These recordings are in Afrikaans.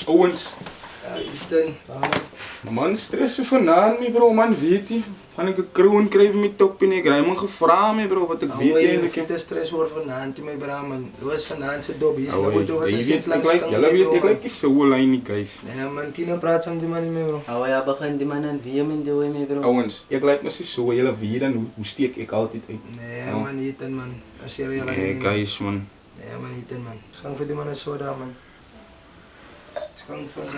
Owens. Ja, Ethan. Man, stress vanaand, me bro, man, weet je. Kan ik een kroon krijgen met top en ik rij me gevraagd, me bro, wat ik weet eigenlijk. Ik heb stress voor vanavond, mijn bra, man. Was vanavond zijn dop, is nou weet, wat is ik like je zo lijn, guys. Ja, man, kina praat samen die man, bro. Oh ja, begin die man aan wie hem in de way, bro. Owens, ik like me zo, jullie weer dan, hoe steek ik altijd uit? Nee, man, Ethan, man. Als je real nee, guys, man. Nee, man, Ethan, man. Schang voor die man een soda, man. Schang voor zo.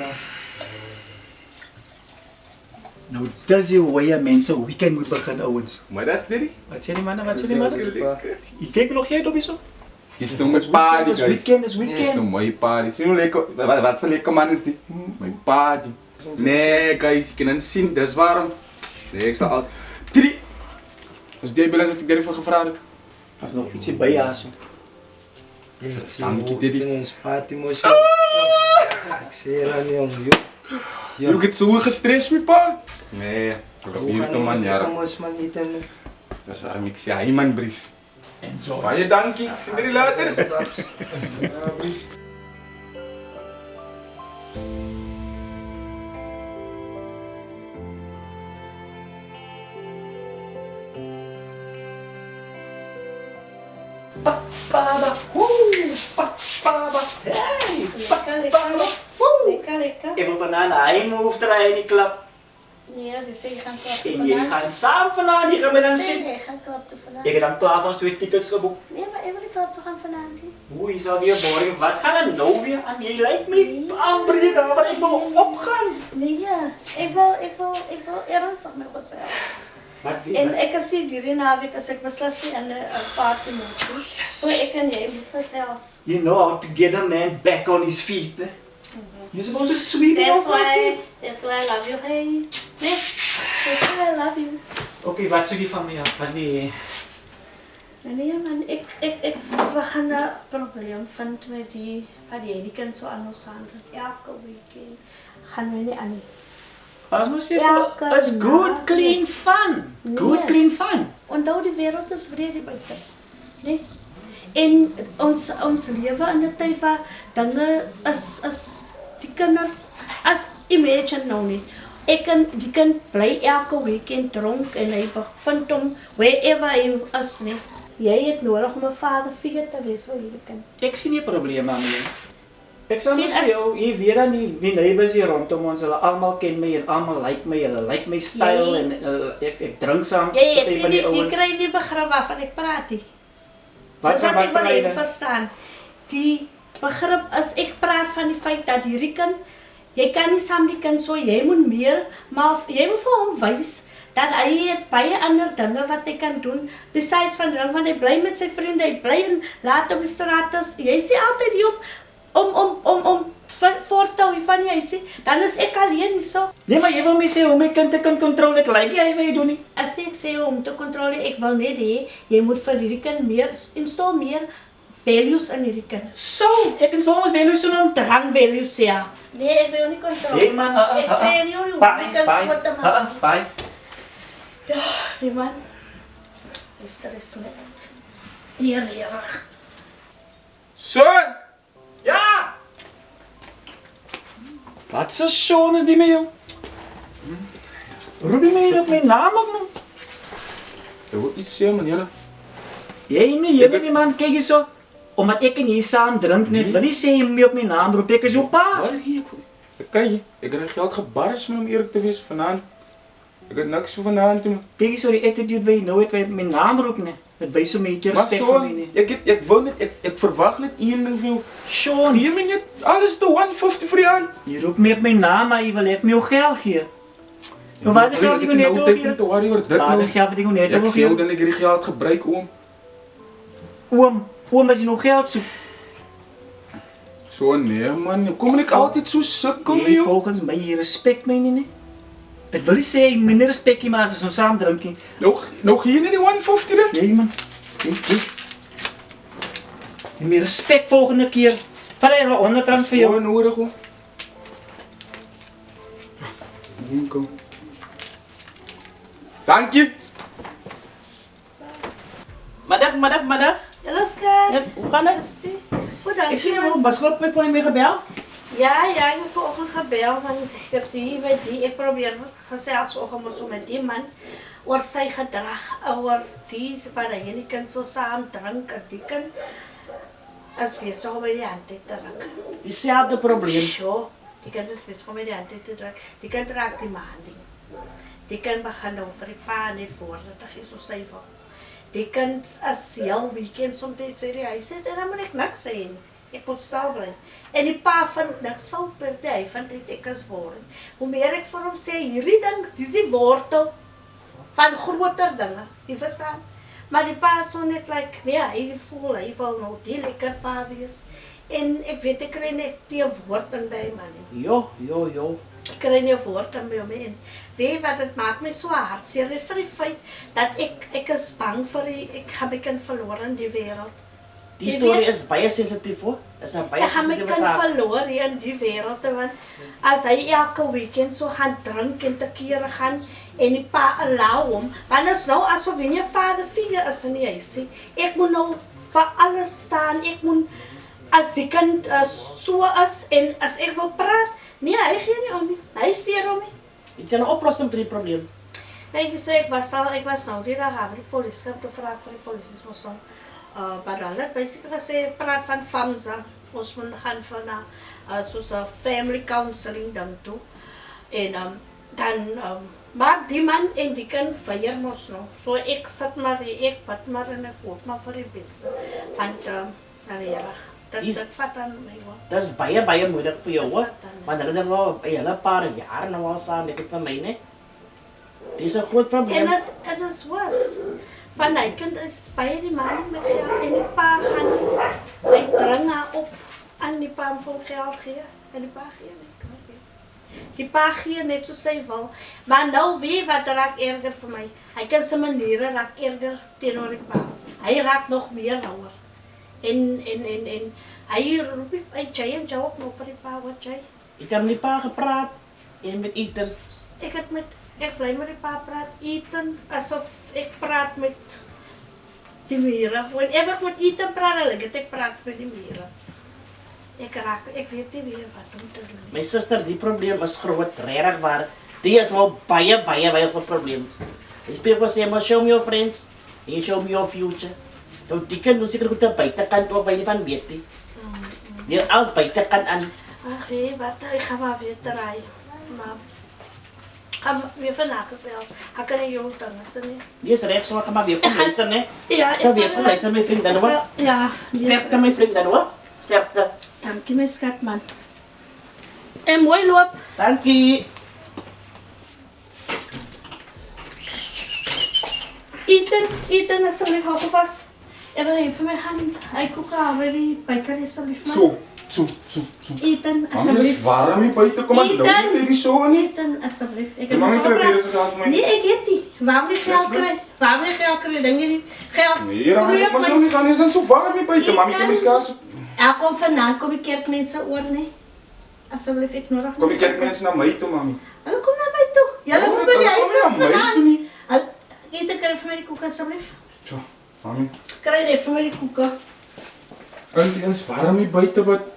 Nou, dis die hoe jy mense weekend moet begin, ouens. Maar dat, Diddy? Wat sê die manne? Wat sê die manne? Jy kyk nog jy dopie so? Het is nog mijn party, guys. Weekend is Het is weekend. nog mijn party. Zie je hoe lekker, wat een lekker man is die? Mijn party. Nee, guys, je kan het zien, dat is waarom. Nee, ik sta al. 3. Als die balans dat ik daarvan gevraagd heb. As nog ietsie by jou so. Dankie, Diddy. Ons party moest. Ik zie je aan, jong. Je hebt zo gestrest, mijn pa? Nee, ik Hoe heb man, ja. Kom ons, man, Ethan. Dat is waarom ik zei, hey man, Bries. En zo. Van je dankie, ik zie jullie later. Ja, Bries. Baba, baba, hey, Lekker. Even vanaand hy move draai in die klap. Nee, die sê jy gaan klap En jy gaan saam vanaand, jy gaan met dan sien. Jy gaan klap toe vanavond. Ek het dan klaar van 2 tickets geboek. Nee, maar ek wil die klap toe gaan vanavond. Oei, is al weer boring. Wat gaan er nou weer aan? Jy lyk my afbreek daarvan ek wil opgaan. Nee, ek wil ernstig met myself. Wat weer? En ek as hierdie naweek as ek beslis in 'n party moet doen. So ek en jy moet gesels. You know how to get a man back on his feet, eh? You're supposed to sweep me off my feet. That's why I love you, hey. Nee, that's why I love you. Okay, wat soek jy van my af? Wat nee? Nee man, ek begin 'n probleem vind met die wat die kind so aan ons handel. Elke weekend gaan we nie aan nie. As mos jy Elke is good, naweek. clean fun. Good, Nee. clean fun. Onthou die wêreld is wreed hier buite. Nee. En ons lewe in 'n tyd waar dinge is die kinders as imagine nou nie. Die kind bly elke weekend dronk en hy vind hom wherever hy is nie. Jy het nodig om 'n vaderfiguur te wees vir hierdie kind. Ek sien nie probleme aan nie. Ek sal Sien, mos vir jou, jy weet dan die neighbors hier rondom ons, hulle almal ken my en almal like my, hulle like my style Jy- en ek drink saam Jy party van die die ouens. kry nie begrip waarvan ek praat nie. Wat Dis sal wat ek wil kry hê dan? verstaan. Die begrip is ek praat van die feit dat hierdie kind, jy kan nie saam die kind so, jy moet meer, maar jy moet vir hom wys dat hy het baie ander dinge wat hy kan doen besides van drink, want hy bly met sy vriende, hy bly in laat op die straat. Jy sê altyd die om voort te hou van jy sê, dan is ek alleen hier so. Nee, maar jy wil my sê hoe my kind te kan control, ek like jy wat jy doen nie. As ek sê om te kontroleer, ek wil net hê jy moet vir hierdie kind meer install meer values in hierdie kind. So, ek is soms wel so 'n Drang values ja. Nee, ek wil nie kontroleer. Hey man, Ek sê nie hoe die kind wat te maak. bye. Ja, die man. Is er is met. Neerlerig. Son! Ja! Wat se Sean is die met jou? Roep jy my hier op my naam op nou? Je wil iets zeggen, man, Jelle. Jy weet nie man, kyk hier so. Omdat ek en jy saam drink net, wil nie sê jy moet my op my naam roep, ek is jou pa. Wat hier? Ik kan je. Ik heb geld gebarst met om eerlijk te wezen vanavond. Ik heb niks voor vanavond doen. Kyk hier so die attitude wat jy nou het, wat jy op my naam roep nie. Dit wys so 'n beetje Maar respek vir my zo, nie. ik wil niet, ik verwacht niet één ding van jou. Sean, Geef me niet alles de 150 voor je aan. jy roep my op my naam, maar jy wil ek my jou geld gee. Maar wat is geld Ik jy net heb oor nou tijd gee? om te worry oor dit Wat nou. is geld wat jy net Ik oor zie jou gee? dan ik die geld gebruik om. Oom, as jy nog geld soek. Zo nee man, kom ik altijd zo sukkel met Jy jou. volgens my jy respek my nie. Ek wil nie sê jy minder respek nie, maar as ons saam drink nie. Nog hier in die 150 dan? Jy man. Jy meer respek volgende keer. Vat hy 100 rand vir jou. Gewoon nodig hoor. Kom. Dank je. Middag. Hallo skat. Hoe gaan dit? Hoe dan? Ek sien jy wel, was goed by my gebel. Ja, ik heb vanochtend gebeld, want ik heb ik probeer gesels oggend met die man oor sy gedrag, oor die waar hy nie kan so saam drink en die kan as besig om by die hand te druk. Dieselfde probleem. Zo, die kan dus besig om by die hand te druk. Die kan raak die maanding. Die kan begin om vir die pa net voordat hy so sy wil. Die kan as heel weekend soms sê hy sê en dan moet ek niks sê nie. Ek moet stil bly. En die pa vind niks fout met hy vind dit ek is boring. Hoe meer ek vir hom sê hierdie ding, dis die wortel van groter dinge. Jy verstaan? Maar die pa so net like, nee, hy voel hy wil nou die lekker pa wees. En ek weet ek kry net die woord in by my nie. Jo. Ek kry nie 'n woord in by hom en weet wat dit maak my so hartseer vir die feit dat ek is bang vir ek gaan my kind verloor in die wêreld. Die storie is baie sensitief hoor. Is 'n baie Ek gaan my sensitiewe kind saak. verloor hier in die wêreld want as hy elke weekend so gaan drink en te kere gaan en die pa allow hom, want is nou asof hy 'n vaderfiguur is in die huisie. Ek moet nou vir alles staan. Ek moet as die kind so is en as ek wil praat, nee, hy gee nie om nie. Hy steur om nie. Dit is 'n oplossing vir die probleem. Kijk, so ek was nou die dag aan die polisie om te vraag vir die polisie mos nou. Maar hulle het basically gesê praat van FAMSA. Ons moet gaan van soos 'n family counseling dan toe. En dan maar die man en die kind weier mos nou. So ek sit maar ek bid maar en ek hoop maar vir die beste. Want dit vat aan my hoor. Dit is baie moeilik vir jou hoor. Want hulle het nou 'n hele paar jaar nou al saam, dit vir my net. Dis 'n groot probleem. En het is was. Van die kind is baie die man met geld en die pa gaan, hy dring haar op aan die pa om vol geld gee. En die pa gee nie. Die pa gee net soos hy wil. Maar nou weet wat raak erger vir my. Hy kan sy maniere raak erger teenoor die pa. Hy raak nog meer ouer. En hy roep hy Jay en Joe ook nog vir die pa wat Jay. Ik heb met die pa gepraat en met Ethan. Ek bly met die pa praat, Ethan, asof ek praat met die mure. Whenever ek met Ethan praat, ek praat met die mure. Ek weet nie weer wat om te doen. My suster, die probleem is groot, regtig waar. Die is wel baie groot probleem. These people say, "Well, show me your friends, and you show me your future." Nou, die kan ons seker goed aan buitekant ook, waar jy nie van weet nie. Hier alles buitekant aan. Ag nee, wat, ek gaan maar weer draai. Maar gaan weer vandag gesels. Ek kan nie jou dinge sê nie. Die is reg, so ek gaan maar weer kom luister, né? Ja, Ek sal weer kom luister, my vriend, dan hoor. Ja. Sterkte, my vriend, dan hoor. Sterkte. Dankie my skat man. En mooi loop. Dankie. Ethan asseblief hou vas. En dan even my hand. Hy kook already baker asseblief man. So. Ethan Mami, is asseblief. warm hier buite, kom maar loop nie die so nie. Ethan asseblief. Ek Die mami mos probeer gepraat. se geld vir my. Nee, ek het nie. Waarom nie geld kry? Waarom nie geld kry? Dink jy nie geld? Nee, ek mas nou nie gaan, is dan so warm hier buite. Mami, kom eens kaars. Ek kom vanaand kom die kerkmense oor nie. Asseblief ek nodig. Kom die kerkmense na my toe, mami. Hulle kom na my toe. Julle Ja, moet by die hulle huis kom is na my toe vanaand. nie. Ethan kry vir my die koek asseblief. Tjo, mami. Kry net vir my die koeke. Kind, dit is warm hier buite, wat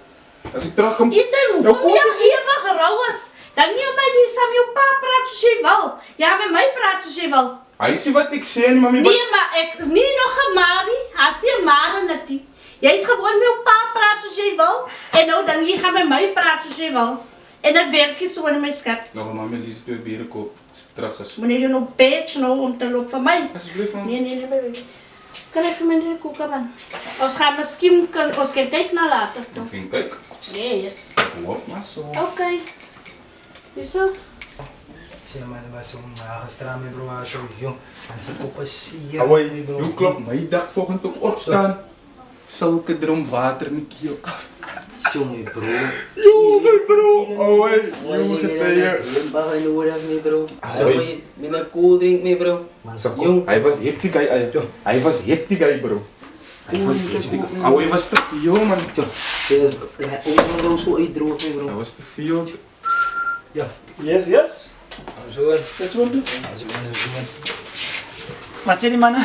as ek terugkom. Ethan, Nou, kom jy ewig rou is? Dan nie met jy saam jou pa praat soos jy wil. Ja, met my praat soos jy wil. Hy sê wat ek sê nie, mami. Nee, maar ek nie nog gemaarie. As jy maar net. Jy's gewoon met jou pa praat soos jy wil en nou dan jy gaan met my praat soos jy wil. En dit werk nie so in my skat. Nou, mami, lees twee biere koop as ek terug is. Wanneer jy nou patch nou om te loop van my. Asseblief, mami. Nee, baby. Kan ek vir my die koeke man? Ons gaan miskien ons kan kyk na later toe. Geen kyk. Yes. Loop maar so. Okay. Dis ook. Siya man ba so makastrami bro aso yo. Asa ko pa siya. Awai, hoe klop my dak volgende ook opstaan. Sulke drom water in die keel. Zo my bro. Yo, my bro. Awai, Jong, jy baka nodig my bro. Ay. May na cool drink my bro. Jong, hy was hektiek hy was hektiek bro. Hy was hektiek. Awai, was te veel man. Om daw so ay droog my Hy bro. was te veel. Ja. Yes. So. That's what do. Aso man. Wat sê die manne?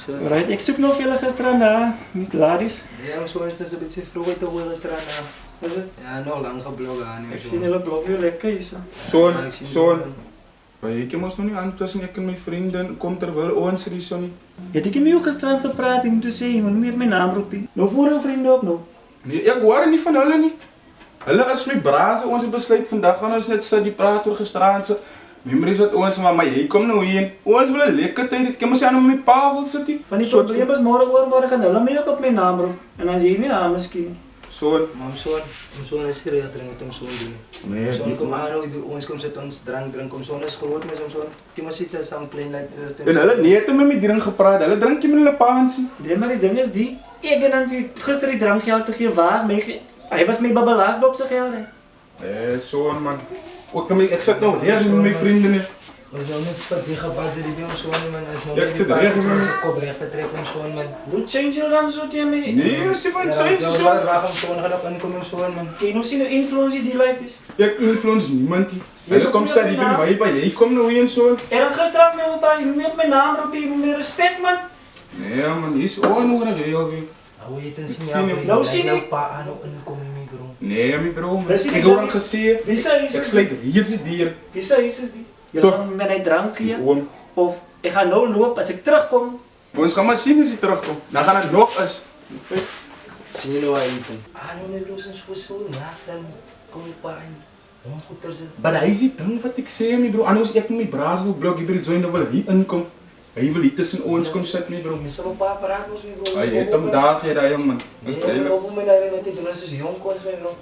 So. Right, ek soek nog vir julle gisteraan daar, met ladies. Ja, ons so is dit 'n bietjie vroeg uit te hoor gisteraan. Is dit? Ja, nog lang geblog aan. Ek sien hulle blok weer lekker hierso. Son. Ek moes nog nie aan tussen ek en my vriendin kom terwyl ons hier so nie. Het ek nie met jou gisteraan gepraat om te sê, jy moet nie meer my naam roep nie. Nou voor jou vriende ook nog. Nee, ek hoor nie van hulle nie. Hulle is my braase, ons het besluit vandag gaan ons net sit die praat oor gisteraand se memories wat ons maar jy kom nou hier. Ons wil 'n lekker tyd hê. Ek moet sê aan met my pa wil sit hier. Van die probleem is môre gaan hulle my ook op my naam roep. En dan sê jy nie aan miskien. Son. Mam Son is serieus dring met hom so doen. Nee. Son kom aan ons kom sit ons drink om Son is groot met hom Son. Jy moet sit saam klein lyk. En hulle nee het met my drink gepraat. Hulle drink jy met hulle pa en sien. Nee, maar die ding is die, ek en dan vir gister die drankgeld te gee, was my hy was my babbelaasdop se geld hè. Son man. Ek sit nou reg met my vriende nie. Ons nou net vir die gepas dit die Son man is nou. Ek sit reg met my kop reg te trek om Son man. Hoe change jy dan so teen my? Nee, sy van sy so. Waar om Son gaan op inkom om Son man. Kyk nou sien hoe influence die like is. Ek influence niemand nie. Hulle kom sê die by my by jy kom nou hier en so. En dan gister met my pa, jy moet met my naam roep, jy moet meer respek man. Nee man, hier's onnodig heel weer. Hoe jy dit sien sien jou. Nou sien ek pa aan inkom my bro. Nee, my bro. Dis nie Ek het al gesê. Wie sê hy Ek sluit hier se dier. Wie sê is die? Jy So. gaan met hy drank gee Oom. of ek gaan nou loop as ek terugkom. Ons gaan maar sien as hy terugkom. Dan gaan dit nog is. Sien jy nou hy dit? Nou net los ons so naas dan kom die pa in. Hom goeie se. Maar hy is die ding wat ek sê my bro. Anders ek met my braas wil blok vir die join wil hier inkom. Hy wil hier tussen ons kom sit my bro. Mense wil pa praat mos my bro. Hy het hom daar gee daai jong man. Dis Dis duidelik. op my daar wat jy doen as jong kos my bro.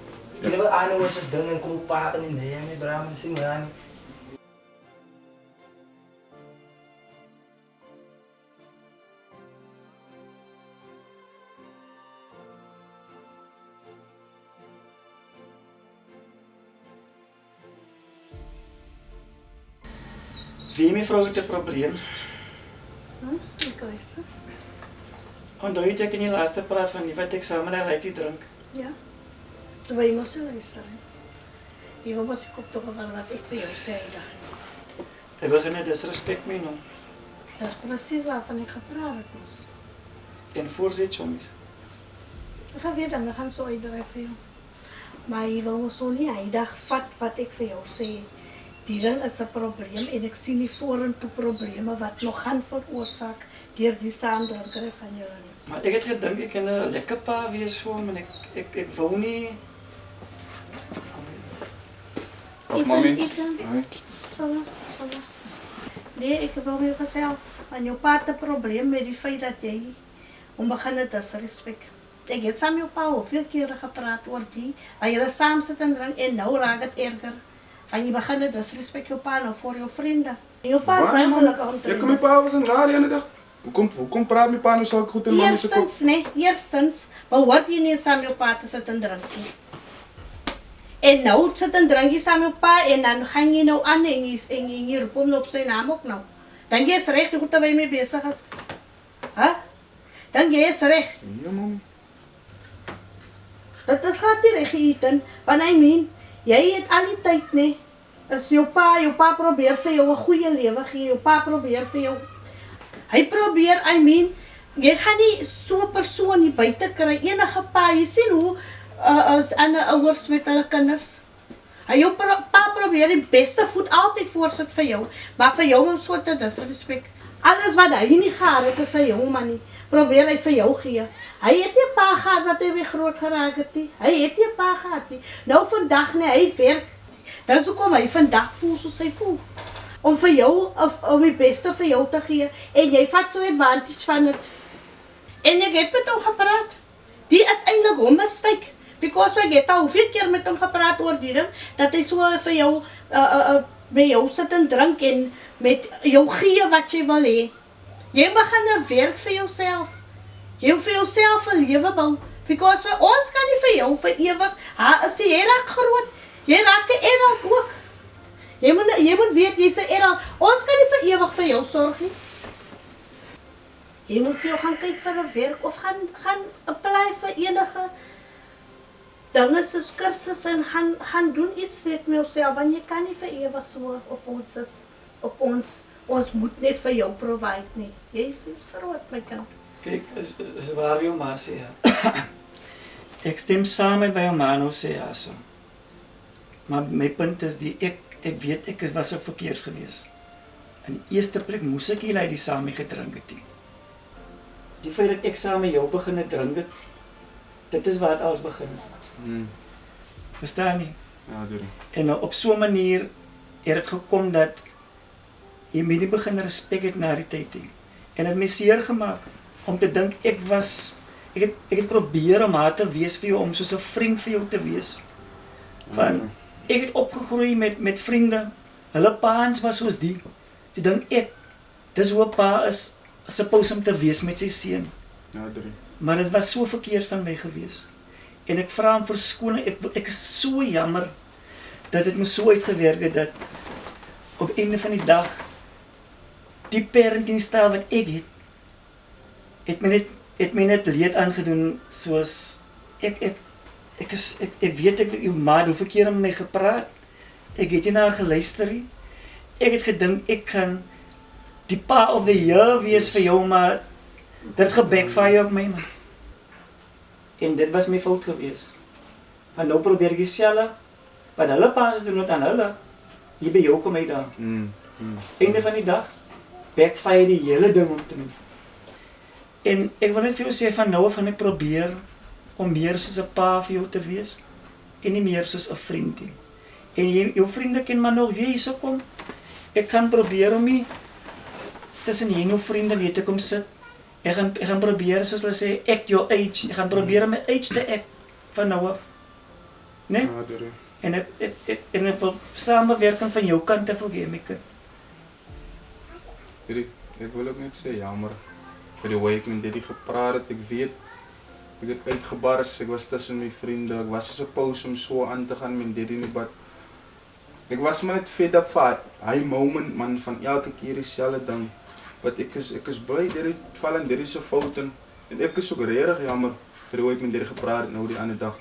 Jy wil aan ons as ding en kom pa in nee my bra man sien maar nie. Wie my vrou het 'n probleem. Ek luister. Onthou jy ek in die laaste praat van die wat ek saam met hy uit drink. Ja. Dan wil jy mos luister. Jy wil mos kop toch van wat ek vir jou sê dan. Hy begin net disrespek my nou. Dis presies waarvan ek gepraat het mos. En voorsit chomies. Ek gaan weer dan gaan so uitdryf vir jou. Maar jy wil mos so nie uitdag vat wat ek vir jou sê. Die ding is 'n probleem en ek sien nie vorentoe probleme wat nog gaan veroorsaak deur die saamdrinkery van julle nie. Maar ek het gedink ek kan 'n lekker pa wees vir hom en ek wou nie. Ag mami. Soms. Nee, ek wil met jou gesels. Want jou pa het 'n probleem met die feit dat jy hom begin het disrespek. Ek het saam met jou pa hoeveel kere gepraat oor die, waar julle saam sit en drink en nou raak dit erger. En jy begin het disrespek jou pa nou voor jou vriende. En jou pa is baie gelukkig om te Ek kom my pa was in daar die ene dag. Hoekom praat my pa nou so goed in mami se kop? Eerstens, maar hoort jy nie saam met jou pa te sit en drink nie. En nou sit en drink jy saam met jou pa en dan gaan jy nou aan en jy roep hom op sy naam ook nou. Dan jy is reg, jy goed terwyl jy mee besig is. Dan jy is reg. Ja mami. Dit is gaat nie reg Ethan, want I mean, jy het al die tyd nie, is jou pa probeer vir jou 'n goeie lewe gee, jou pa probeer vir jou, hy probeer, I mean, jy gaan nie so 'n persoon hier buite kry, enige pa, jy sien hoe, as ander ouers met hulle kinders, jou pa probeer die beste voet altyd voorsit vir jou, maar vir jou om so te disrespek, alles wat hy nie gehad het, is sy jong man nie, probeer hy vir jou gee. Hy het nie 'n pa gehad wat hy weer groot geraak het nie. Hy het nie 'n pa gehad nie. Nou vandag nie, hy werk. Dis hoekom hy vandag voel soos hy voel. Om vir jou, om die beste vir jou te gee. En jy vat so advantage van dit. En ek het met hom gepraat. Die is eintlik hom mistake. Because ek het al hoeveel keer met hom gepraat oor die ding, dat hy so vir jou, met jou sit en drink en met jou gee wat jy wil hê. Jy begin 'n werk vir jouself. Jy wil vir jouself 'n lewe bou. Because ons kan nie vir jou vir ewig, as jy raak groot, jy raak 'n adult ook. Jy moet weet, jy's 'n adult. Ons kan nie vir ewig vir jou sorg nie. Jy moet vir jou gaan kyk vir 'n werk of gaan apply vir enige dinge soos kursus en gaan doen iets net met jouself, want jy kan nie vir ewig so op ons moet net vir jou provide nie. Jy is groot, my kind. Kijk, is waar jou ma sê, ja. Ek stem saam met wat jou ma nou sê, ja, so. Maar my punt is ek weet ek was ook verkeerd geweest. In die eerste plek moes ek hier die saam mee gedrink het. Die feit dat ek saam met jou begin drink het, dit is waar het alles begin. Verstaan nie? Ja, Drie. En nou op so 'n manier het dit gekom dat jy my nie begin respek het na die tyd nie. En het my seer gemaak om te dink ek het probeer om haar te wees vir jou, om soos 'n vriend vir jou te wees. Van ek het opgegroei met vriende. Hulle paans was soos die. Toe dink ek, dis hoe 'n pa is supposed om te wees met sy seun. Ja, Drie. Maar dit was so verkeerd van my gewees. En ek vra om verskoning, ek is so jammer dat dit my so uitgewerk het dat op einde van die dag die parentingstyl wat ek het my net leed aangedoen soos ek weet ek jou ma hoeveel keer met my gepraat. Ek het nie na haar geluister nie. Ek het gedink ek kan die pa of the year wees vir jou, maar dit gebackfire op my man. En dit was my fout gewees. Maar nou probeer ek dieselfde wat hulle paas doen aan hulle. Hier by jou kom hy daar. Einde van die dag backfire die hele ding om te doen. En ek wil net vir jou sê van nou af gaan ek probeer om meer soos 'n pa vir jou te wees en nie meer soos 'n vriend nie. En jou vriende kan maar nog weer hierso kom. Ek kan probeer om nie tussen jy en jou vriende weet ek kom sit. Ek gaan probeer soos hulle sê act your age. Ek gaan probeer om my age te act van nou af. Nee? Ja, Drie. En ek wil samenwerking van jou kant te vergeet, my kind. Drie, ek wil ook net sê jammer vir die way ek met Diddy gepraat het. Ek weet, ek het uitgebars, ek was tussen my vriende, ek was supposed om so aan te gaan met Diddy nie, but ek was maar net fed up vir hy moment man, van elke keer dieselfde ding. But ek is bly, Diddy val in Diddy se fout en ek is ook regtig jammer vir die way ek met Diddy gepraat het nou die ander dag.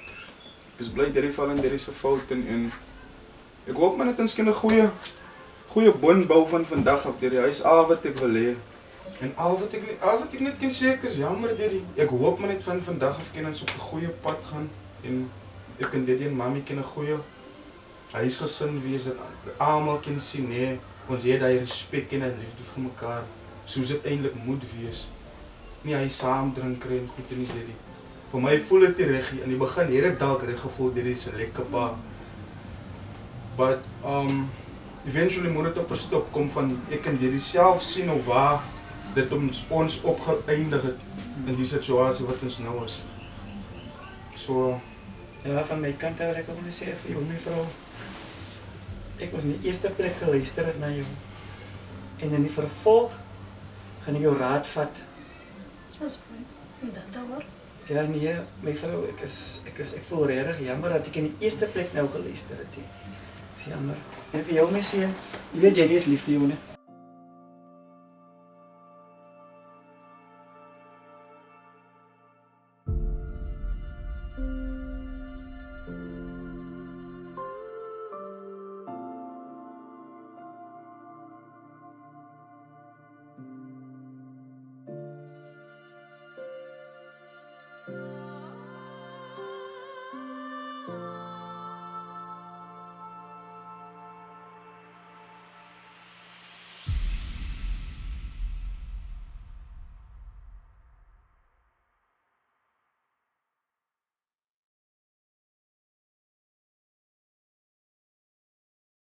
Ek is bly, Diddy val in Diddy se fout en ek hoop maar net ons kan 'n goeie bond bou van vandag af, Diddy. Hy is al wat ek wil hê. En al wat ek net kan sê, ek is jammer, Diddy. Ek hoop maar net van vandag af kan ons op 'n goeie pad gaan en ek en Diddy en Mami kan 'n goeie huisgesin wees dat almal kan sien, nee, ons het daai respek en liefde vir mekaar soos dit eintlik moet wees. Nie hy saam drink kry en goed en nie, Diddy. Vir my voel dit reg. In die begin het ek dalk reg gevoel, Diddy is 'n lekker pa. But eventually moet dit op 'n stop kom van ek en Diddy self sien of waar dit ons opgeëindig het in die situasie wat ons nou is. So Ja, van my kant uit ek wil net sê vir jou, my vrou. Ek was in die eerste plek geluister het na jou. En in die vervolg gaan ek jou raad vat. Dis baie. Dat hoor. Ja nee, my vrou, ek voel regtig jammer dat ek in die eerste plek nou geluister het. Dis jammer. En vir jou my seun, jy weet jy is lief vir jou, né?